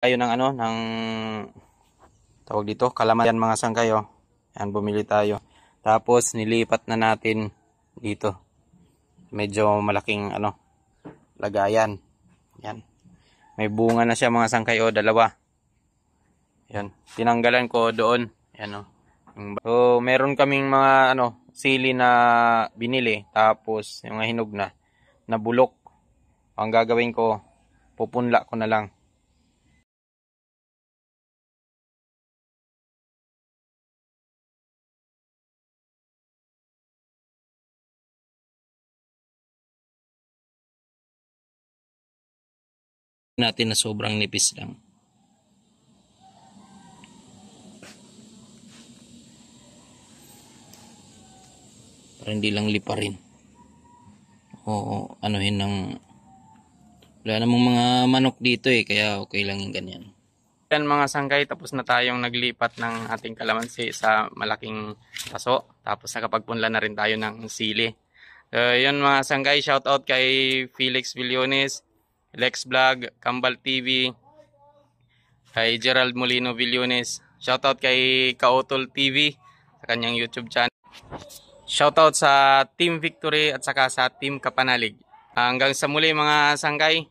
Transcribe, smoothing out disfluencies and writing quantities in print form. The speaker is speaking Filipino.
Tayo ng ano, ng tawag dito, kalaman yan mga sangkay oh. Yan, bumili tayo. Tapos nilipat na natin dito. Medyo malaking ano, lagayan. Yan. May bunga na siya mga sangkay oh, dalawa. Yan. Tinanggalan ko doon. Yan oh. So, meron kaming mga ano, sili na binili. Tapos yung mga hinog na bulok. Ang gagawin ko, pupunla ko na lang. Natin na sobrang nipis lang. Para hindi lang liparin. O anuhin ng wala namang mga manok dito eh, kaya okay lang yung ganyan. Yan mga sangkay, tapos na tayong naglipat ng ating kalamansi sa malaking paso. Tapos nakapagpunla na rin tayo ng sili. Yun mga sangkay, shout out kay Felix Villones, Lex Vlog, Kambal TV, kay Gerald Molino Villones. Shout out kay Kaotol TV sa kanyang YouTube channel. Shout out sa Team Victory at saka sa Team Kapanalig. Hanggang sa muli mga sangkay.